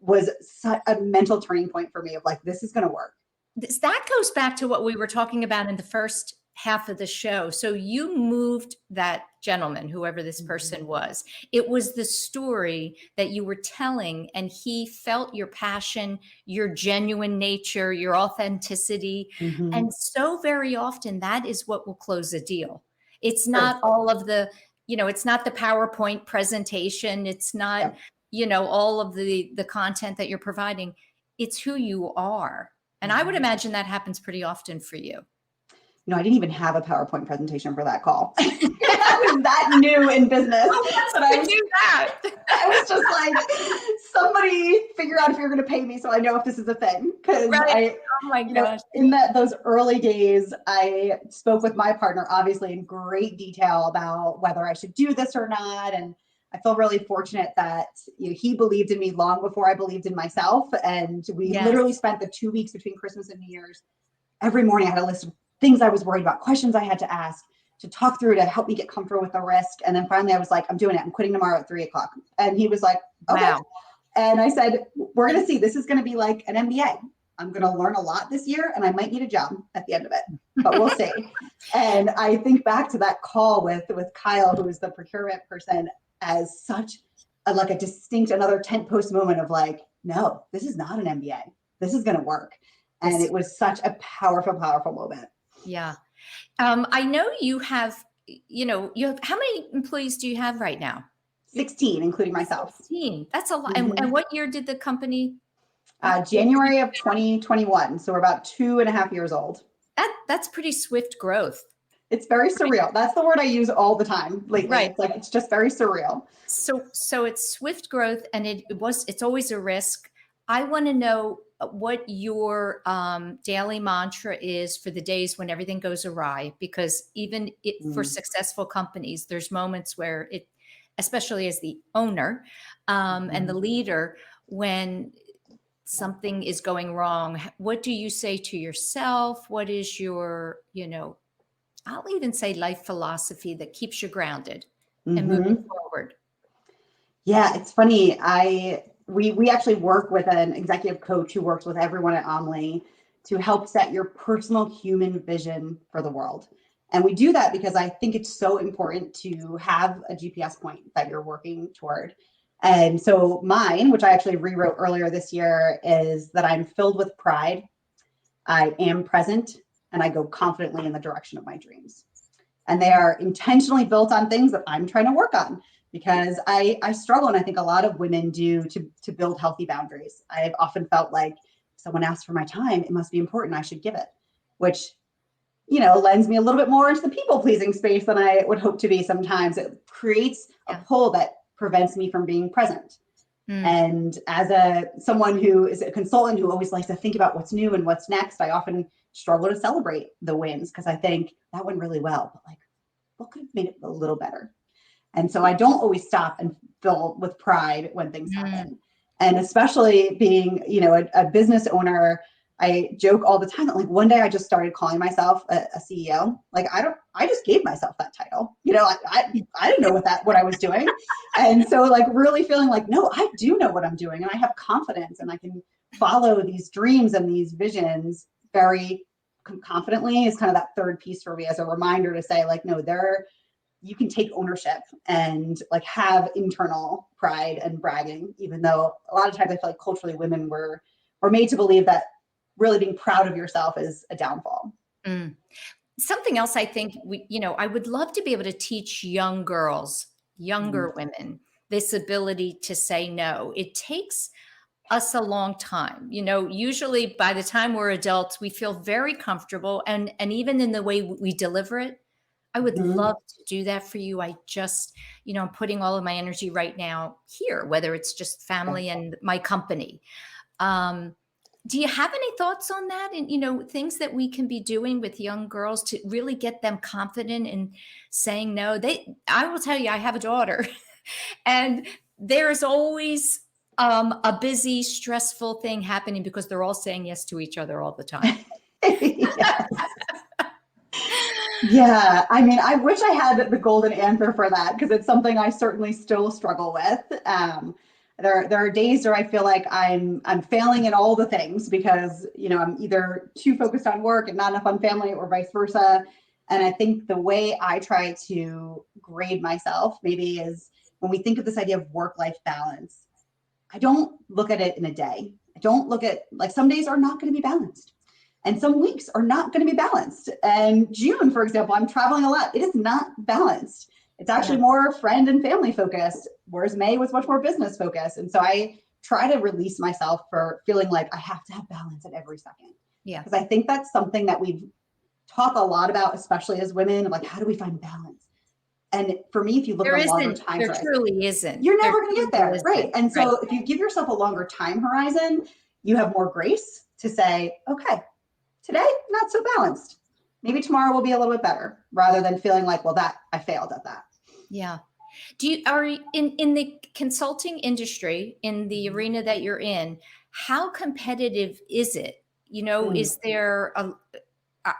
was such a mental turning point for me of like, this is going to work. That goes back to what we were talking about in the first half of the show. So you moved that gentleman, whoever this person was. It was the story that you were telling, and he felt your passion, your genuine nature, your authenticity. Mhm. And so very often that is what will close a deal. It's not all of the, it's not the PowerPoint presentation. It's not, all of the content that you're providing. It's who you are. And I would imagine that happens pretty often for you. I didn't even have a PowerPoint presentation for that call. I was that new in business. But I do that. I was just like, somebody figure out if you're going to pay me so I know if this is a thing. Because Oh my gosh. in those early days, I spoke with my partner, obviously in great detail about whether I should do this or not. And I feel really fortunate that he believed in me long before I believed in myself. And we literally spent the 2 weeks between Christmas and New Year's. Every morning I had a list of things I was worried about, questions I had to ask, to talk through to help me get comfortable with the risk. And then finally I was like, I'm doing it. I'm quitting tomorrow at 3:00. And he was like, okay. Wow. And I said, we're going to see, this is going to be like an MBA. I'm going to learn a lot this year and I might need a job at the end of it, but we'll see. And I think back to that call with Kyle, who is the procurement person, as such a distinct, another tent post moment of like, no, this is not an MBA. This is going to work. And it was such a powerful, powerful moment. Yeah. I know you have, how many employees do you have right now? 16, including myself. 16. That's a lot. And what year did the company? January of 2021. So we're about 2.5 years old. That's pretty swift growth. It's very surreal. That's the word I use all the time lately. Right. It's like, it's just very surreal. So it's swift growth, and it's always a risk. I want to know what your daily mantra is for the days when everything goes awry, because even for successful companies, there's moments where especially as the owner and the leader, when something is going wrong, what do you say to yourself? What is your, I'll even say life philosophy that keeps you grounded and moving forward? Yeah, it's funny. We actually work with an executive coach who works with everyone at Omlie to help set your personal human vision for the world. And we do that because I think it's so important to have a GPS point that you're working toward. And so mine, which I actually rewrote earlier this year, is that I'm filled with pride, I am present, and I go confidently in the direction of my dreams. And they are intentionally built on things that I'm trying to work on, because I struggle, and I think a lot of women do, to build healthy boundaries. I've often felt like if someone asks for my time, it must be important, I should give it, which, lends me a little bit more into the people-pleasing space than I would hope to be sometimes. It creates a pull that prevents me from being present. And as someone who is a consultant who always likes to think about what's new and what's next, I often struggle to celebrate the wins, because I think that went really well, but like, what could have made it a little better? And so I don't always stop and fill with pride when things happen. And especially being, a business owner, I joke all the time that like one day I just started calling myself a CEO. Like, I just gave myself that title. I didn't know what I was doing. And so like really feeling like, no, I do know what I'm doing, and I have confidence, and I can follow these dreams and these visions very confidently, is kind of that third piece for me as a reminder to say like, no, you can take ownership and like have internal pride and bragging, even though a lot of times I feel like culturally women were made to believe that really being proud of yourself is a downfall. Something else I think I would love to be able to teach young girls, younger women, this ability to say no. It takes us a long time. Usually by the time we're adults, we feel very comfortable, and even in the way we deliver it. I would love to do that for you. I just, I'm putting all of my energy right now here, whether it's just family and my company. Do you have any thoughts on that? And, things that we can be doing with young girls to really get them confident in saying no? I will tell you, I have a daughter and there's always a busy, stressful thing happening because they're all saying yes to each other all the time. Yeah. I mean, I wish I had the golden answer for that, because it's something I certainly still struggle with. There are days where I feel like I'm failing in all the things because, I'm either too focused on work and not enough on family, or vice versa. And I think the way I try to grade myself maybe is when we think of this idea of work-life balance, I don't look at it in a day. I don't look at, like, some days are not going to be balanced and some weeks are not going to be balanced. And June, for example, I'm traveling a lot. It is not balanced. It's actually more friend and family focused, whereas May was much more business focused. And so I try to release myself for feeling like I have to have balance at every second. Yeah. Because I think that's something that we've talked a lot about, especially as women, like, how do we find balance? And for me, if you look at a longer time horizon, there truly isn't. You're never going to get there. Isn't. Right. And so if you give yourself a longer time horizon, you have more grace to say, okay, today, not so balanced. Maybe tomorrow will be a little bit better, rather than feeling like, well, that I failed at that. Yeah. Are you in the consulting industry, in the arena that you're in, how competitive is it? Is there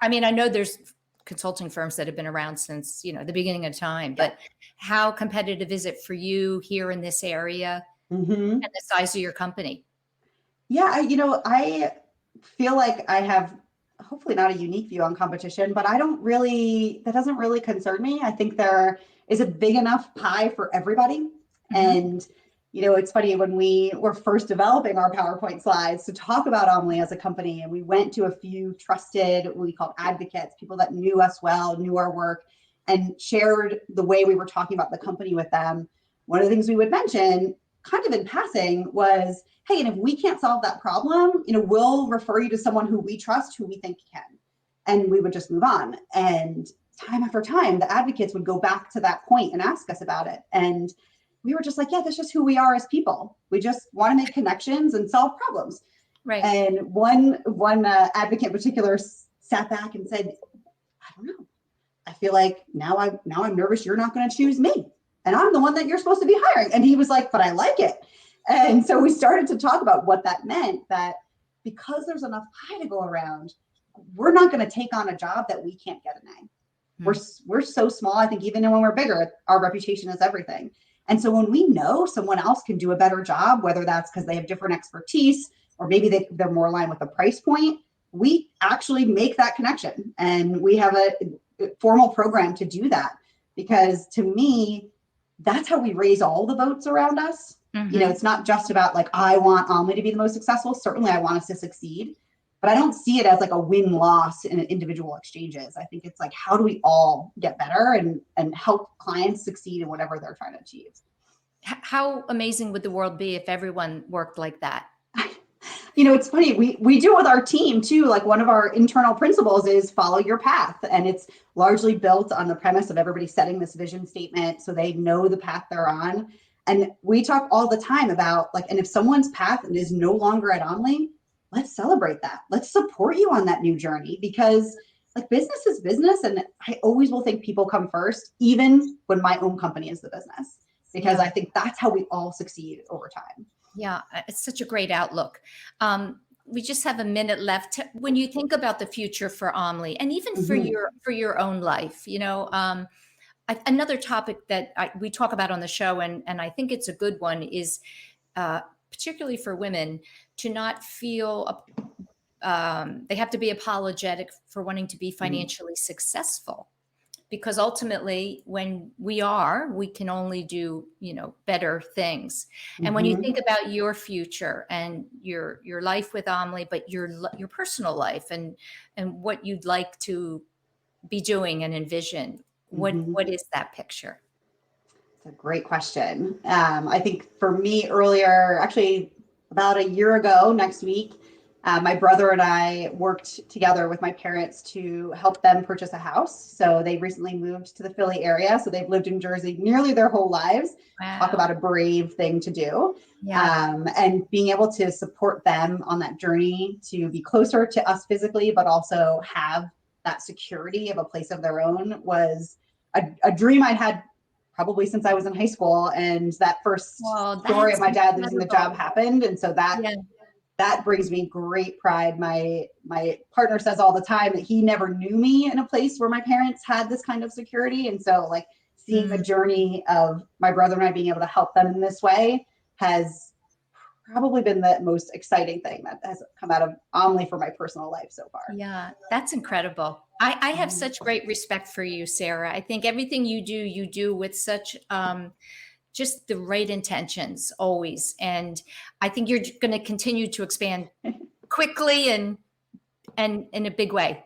I know there's consulting firms that have been around since, the beginning of time, but how competitive is it for you here in this area and the size of your company? Yeah. I feel like I have hopefully not a unique view on competition, but that doesn't really concern me. I think there is a big enough pie for everybody. And, it's funny, when we were first developing our PowerPoint slides to talk about Omlie as a company, and we went to a few trusted, what we call advocates, people that knew us well, knew our work, and shared the way we were talking about the company with them. One of the things we would mention kind of in passing was, hey, and if we can't solve that problem, we'll refer you to someone who we trust, who we think can. And we would just move on. And time after time, the advocates would go back to that point and ask us about it. And we were just like, yeah, that's just who we are as people. We just want to make connections and solve problems. Right. And one advocate in particular sat back and said, I don't know. I feel like now I'm nervous you're not going to choose me. And I'm the one that you're supposed to be hiring. And he was like, but I like it. And so we started to talk about what that meant, that because there's enough pie to go around, we're not going to take on a job that we can't get an A. We're so small. I think even when we're bigger, our reputation is everything. And so when we know someone else can do a better job, whether that's because they have different expertise or maybe they're more aligned with the price point, we actually make that connection. And we have a formal program to do that, because to me, that's how we raise all the boats around us. It's not just about like, I want Omlie to be the most successful. Certainly I want us to succeed, but I don't see it as like a win-loss in individual exchanges. I think it's like, how do we all get better and help clients succeed in whatever they're trying to achieve? How amazing would the world be if everyone worked like that? It's funny. We do it with our team too. Like, one of our internal principles is follow your path. And it's largely built on the premise of everybody setting this vision statement so they know the path they're on. And we talk all the time about like, and if someone's path is no longer at Omlie, let's celebrate that. Let's support you on that new journey, because like, business is business. And I always will think people come first, even when my own company is the business, because I think that's how we all succeed over time. Yeah, it's such a great outlook. We just have a minute left. When you think about the future for Omlie, and even for your own life, another topic that we talk about on the show, and I think it's a good one, is particularly for women, to not feel they have to be apologetic for wanting to be financially successful. Because ultimately, when we can only do, better things. And when you think about your future and your life with Omlie, but your personal life and what you'd like to be doing and envision, what is that picture? It's a great question. I think for me, actually about a year ago, next week, my brother and I worked together with my parents to help them purchase a house. So they recently moved to the Philly area. So they've lived in Jersey nearly their whole lives. Wow. Talk about a brave thing to do. Yeah. And being able to support them on that journey to be closer to us physically, but also have that security of a place of their own was a dream I'd had probably since I was in high school. And that first story of my dad losing the job happened. And so that brings me great pride. My partner says all the time that he never knew me in a place where my parents had this kind of security. And so like seeing the journey of my brother and I being able to help them in this way has probably been the most exciting thing that has come out of Omlie for my personal life so far. Yeah, that's incredible. I have such great respect for you, Sarah. I think everything you do with such just the right intentions always. And I think you're going to continue to expand quickly and in a big way.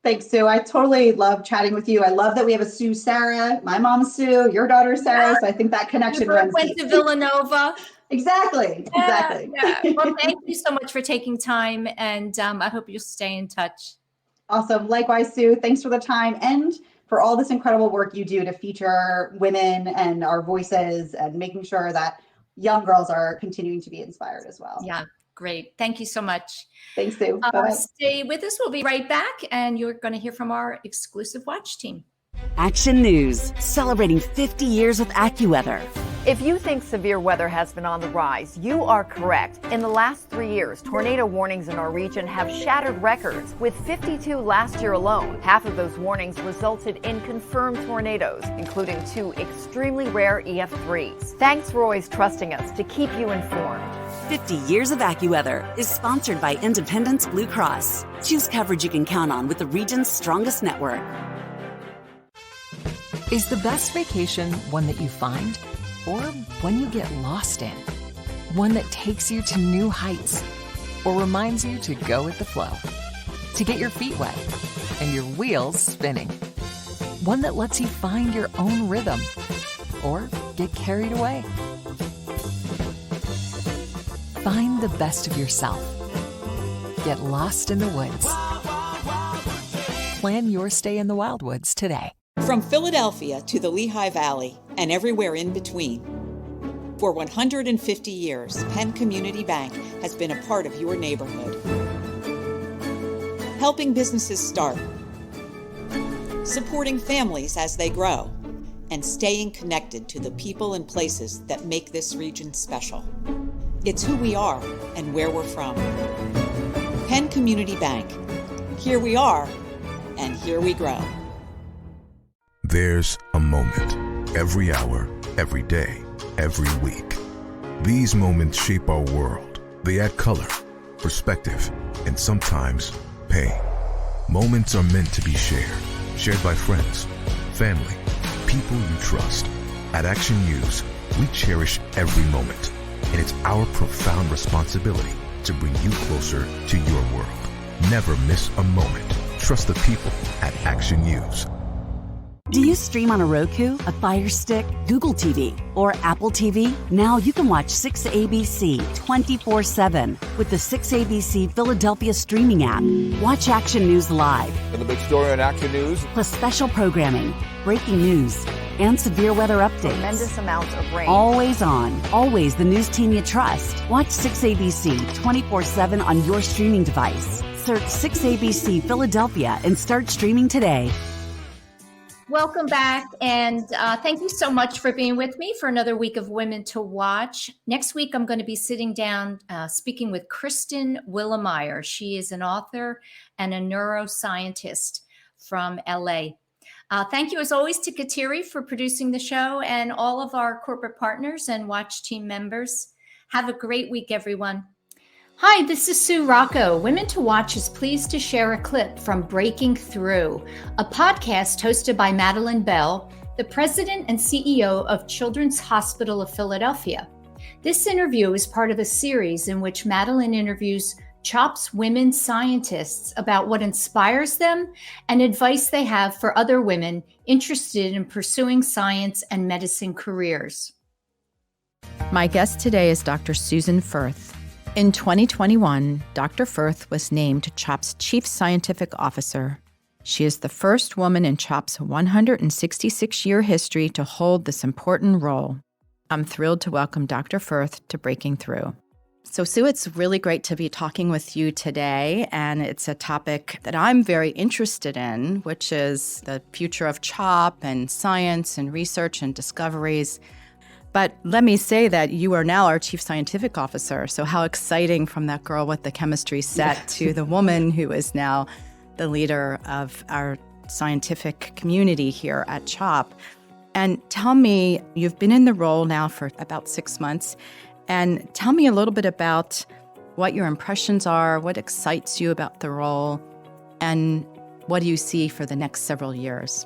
Thanks, Sue. I totally love chatting with you. I love that we have a Sue Sarah. My mom's Sue, your daughter's Sarah. So I think that connection runs went deep. to Villanova. Exactly. Yeah. Well, thank you so much for taking time, and I hope you'll stay in touch. Awesome. Likewise, Sue. Thanks for the time and for all this incredible work you do to feature women and our voices and making sure that young girls are continuing to be inspired as well. Yeah, great. Thank you so much. Thanks, Sue. Bye-bye. Stay with us. We'll be right back, and you're going to hear from our exclusive watch team. Action News, celebrating 50 years with AccuWeather. If you think severe weather has been on the rise, you are correct. In the last 3 years, tornado warnings in our region have shattered records, with 52 last year alone. Half of those warnings resulted in confirmed tornadoes, including 2 extremely rare EF3s. Thanks for always trusting us to keep you informed. 50 Years of AccuWeather is sponsored by Independence Blue Cross. Choose coverage you can count on with the region's strongest network. Is the best vacation one that you find, or one you get lost in? One that takes you to new heights, or reminds you to go with the flow? To get your feet wet and your wheels spinning? One that lets you find your own rhythm, or get carried away? Find the best of yourself. Get lost in the woods. Plan your stay in the Wildwoods today. From Philadelphia to the Lehigh Valley and everywhere in between. For 150 years, Penn Community Bank has been a part of your neighborhood. Helping businesses start, supporting families as they grow, and staying connected to the people and places that make this region special. It's who we are and where we're from. Penn Community Bank. Here we are, and here we grow. There's a moment, every hour, every day, every week. These moments shape our world. They add color, perspective, and sometimes pain. Moments are meant to be shared by friends, family, people you trust. At Action News, we cherish every moment, and it's our profound responsibility to bring you closer to your world. Never miss a moment. Trust the people at Action News. Do you stream on a Roku, a Fire Stick, Google TV, or Apple TV? Now you can watch 6ABC 24/7 with the 6ABC Philadelphia streaming app. Watch Action News live. And the big story on Action News. Plus special programming, breaking news, and severe weather updates. Tremendous amounts of rain. Always on. Always the news team you trust. Watch 6ABC 24/7 on your streaming device. Search 6ABC Philadelphia and start streaming today. Welcome back, and thank you so much for being with me for another week of Women to Watch. Next week, I'm going to be sitting down speaking with Kristen Willemeyer. She is an author and a neuroscientist from LA. Thank you, as always, to Kateri for producing the show and all of our corporate partners and Watch team members. Have a great week, everyone. Hi, this is Sue Rocco. Women to Watch is pleased to share a clip from Breaking Through, a podcast hosted by Madeline Bell, the president and CEO of Children's Hospital of Philadelphia. This interview is part of a series in which Madeline interviews CHOP's women scientists about what inspires them and advice they have for other women interested in pursuing science and medicine careers. My guest today is Dr. Susan Firth. In 2021, Dr. Firth was named CHOP's Chief Scientific Officer. She is the first woman in CHOP's 166-year history to hold this important role. I'm thrilled to welcome Dr. Firth to Breaking Through. So, Sue, it's really great to be talking with you today, and it's a topic that I'm very interested in, which is the future of CHOP and science and research and discoveries. But let me say that you are now our Chief Scientific Officer, so how exciting from that girl with the chemistry set to the woman who is now the leader of our scientific community here at CHOP. And tell me, you've been in the role now for about 6 months, And tell me a little bit about what your impressions are, what excites you about the role, and what do you see for the next several years?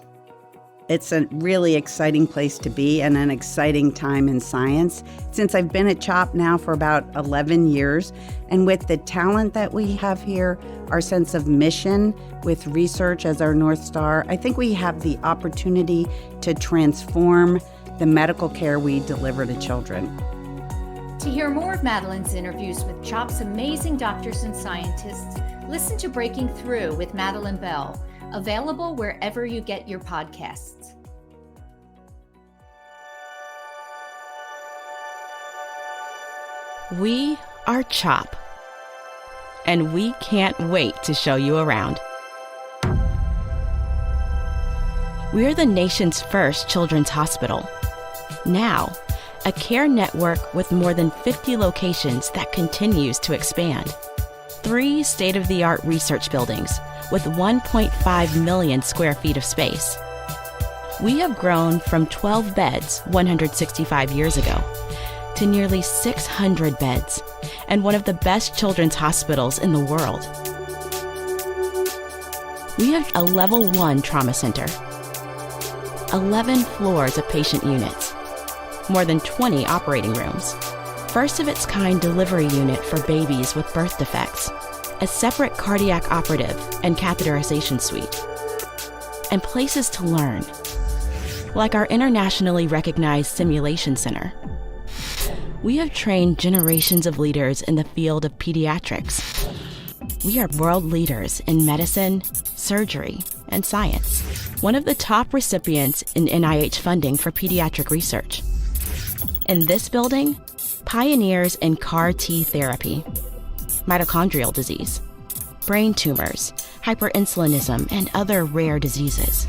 It's a really exciting place to be and an exciting time in science. Since I've been at CHOP now for about 11 years, and with the talent that we have here, our sense of mission with research as our North Star, I think we have the opportunity to transform the medical care we deliver to children. To hear more of Madeline's interviews with CHOP's amazing doctors and scientists, listen to Breaking Through with Madeline Bell, available wherever you get your podcasts. We are CHOP, and we can't wait to show you around. We're the nation's first children's hospital. Now, a care network with more than 50 locations that continues to expand. 3 state-of-the-art research buildings with 1.5 million square feet of space. We have grown from 12 beds 165 years ago to nearly 600 beds and one of the best children's hospitals in the world. We have a level 1 trauma center, 11 floors of patient units, more than 20 operating rooms, first of its kind delivery unit for babies with birth defects, a separate cardiac operative and catheterization suite, and places to learn, like our internationally recognized simulation center. We have trained generations of leaders in the field of pediatrics. We are world leaders in medicine, surgery, and science. One of the top recipients in NIH funding for pediatric research. In this building, pioneers in CAR T therapy, mitochondrial disease, brain tumors, hyperinsulinism, and other rare diseases.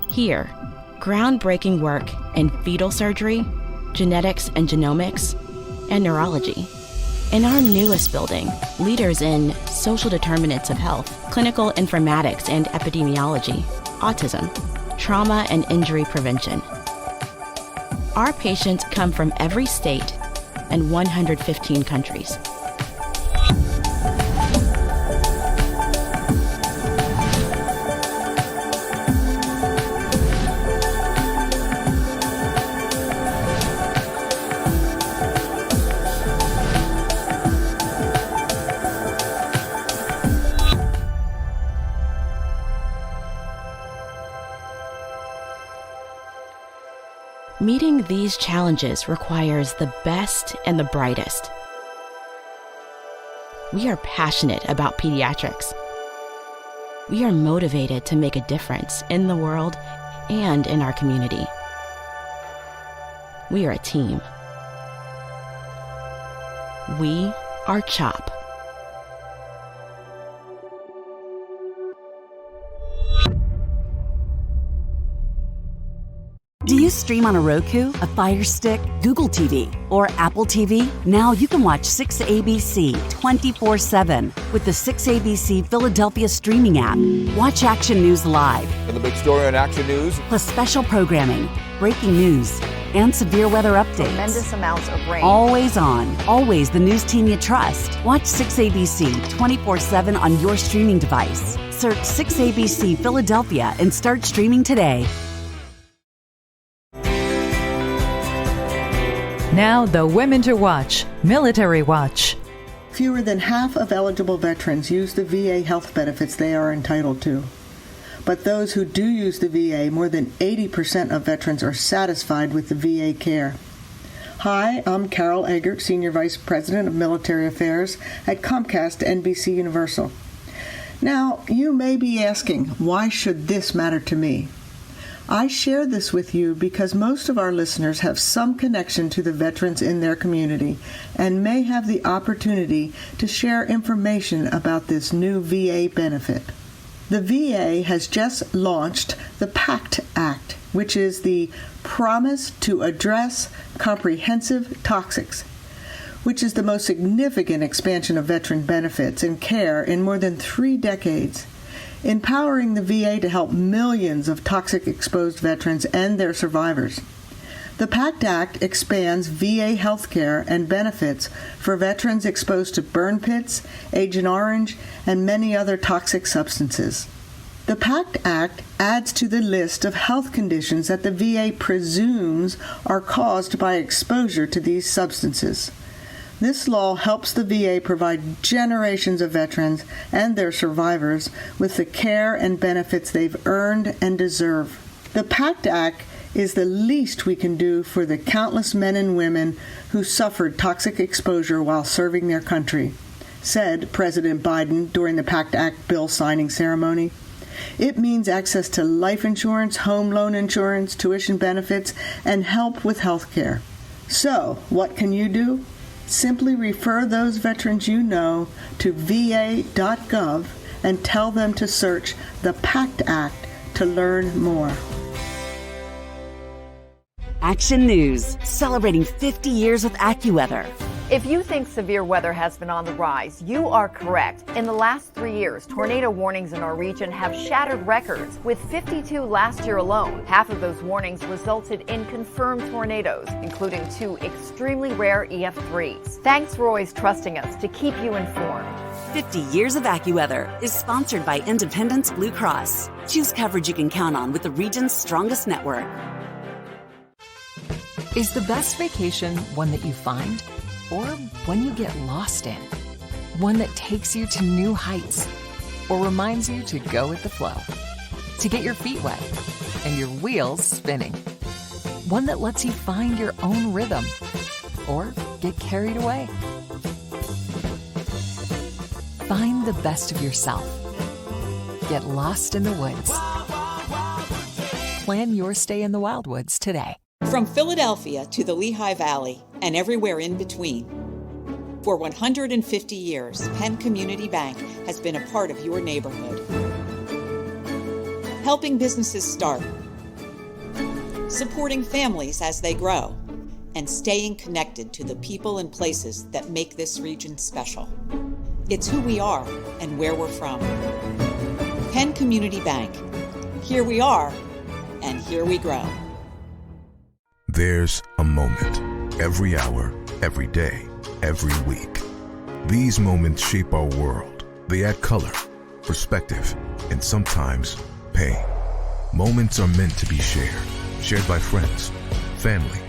Here, groundbreaking work in fetal surgery, genetics and genomics, and neurology. In our newest building, leaders in social determinants of health, clinical informatics and epidemiology, autism, trauma and injury prevention. Our patients come from every state and 115 countries. Meeting these challenges requires the best and the brightest. We are passionate about pediatrics. We are motivated to make a difference in the world and in our community. We are a team. We are CHOP. Do you stream on a Roku, a Fire Stick, Google TV, or Apple TV? Now you can watch 6ABC 24/7 with the 6ABC Philadelphia streaming app. Watch Action News live. And the big story on Action News. Plus special programming, breaking news, and severe weather updates. Tremendous amounts of rain. Always on. Always the news team you trust. Watch 6ABC 24/7 on your streaming device. Search 6ABC Philadelphia and start streaming today. Now, the Women to Watch, Military Watch. Fewer than half of eligible veterans use the VA health benefits they are entitled to. But those who do use the VA, more than 80% of veterans are satisfied with the VA care. Hi, I'm Carol Eggert, Senior Vice President of Military Affairs at Comcast NBC Universal. Now, you may be asking, why should this matter to me? I share this with you because most of our listeners have some connection to the veterans in their community and may have the opportunity to share information about this new VA benefit. The VA has just launched the PACT Act, which is the Promise to Address Comprehensive Toxics, which is the most significant expansion of veteran benefits and care in more than 3 decades. Empowering the VA to help millions of toxic exposed veterans and their survivors. The PACT Act expands VA health care and benefits for veterans exposed to burn pits, Agent Orange, and many other toxic substances. The PACT Act adds to the list of health conditions that the VA presumes are caused by exposure to these substances. This law helps the VA provide generations of veterans and their survivors with the care and benefits they've earned and deserve. The PACT Act is the least we can do for the countless men and women who suffered toxic exposure while serving their country, said President Biden during the PACT Act bill signing ceremony. It means access to life insurance, home loan insurance, tuition benefits, and help with health care. So, what can you do? Simply refer those veterans you know to va.gov and tell them to search the PACT Act to learn more. Action News, celebrating 50 years with AccuWeather. If you think severe weather has been on the rise, you are correct. In the last 3 years, tornado warnings in our region have shattered records, with 52 last year alone. Half of those warnings resulted in confirmed tornadoes, including 2 extremely rare EF3s. Thanks for always trusting us to keep you informed. 50 Years of AccuWeather is sponsored by Independence Blue Cross. Choose coverage you can count on with the region's strongest network. Is the best vacation one that you find, or one you get lost in? One that takes you to new heights, or reminds you to go with the flow? To get your feet wet and your wheels spinning? One that lets you find your own rhythm, or get carried away? Find the best of yourself. Get lost in the woods. Plan your stay in the Wildwoods today. From Philadelphia to the Lehigh Valley and everywhere in between. For 150 years, Penn Community Bank has been a part of your neighborhood. Helping businesses start, supporting families as they grow, and staying connected to the people and places that make this region special. It's who we are and where we're from. Penn Community Bank. Here we are, and here we grow. There's a moment every hour, every day, every week. These moments shape our world. They add color, perspective, and sometimes pain. Moments are meant to be shared by friends, family,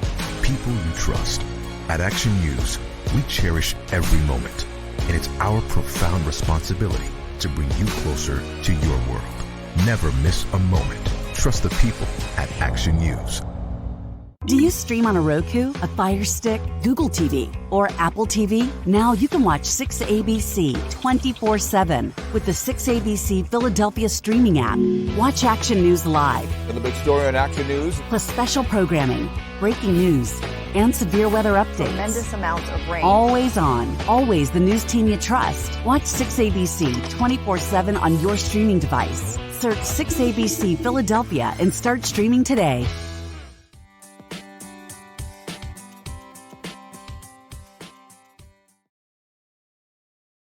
people you trust. At Action News, we cherish every moment, and it's our profound responsibility to bring you closer to your world. Never miss a moment. Trust the people at Action News. Do you stream on a Roku, a Fire Stick, Google TV, or Apple TV? Now you can watch 6ABC 24/7 with the 6ABC Philadelphia streaming app. Watch Action News live. And the big story on Action News. Plus special programming, breaking news, and severe weather updates. Tremendous amounts of rain. Always on. Always the news team you trust. Watch 6ABC 24/7 on your streaming device. Search 6ABC Philadelphia and start streaming today.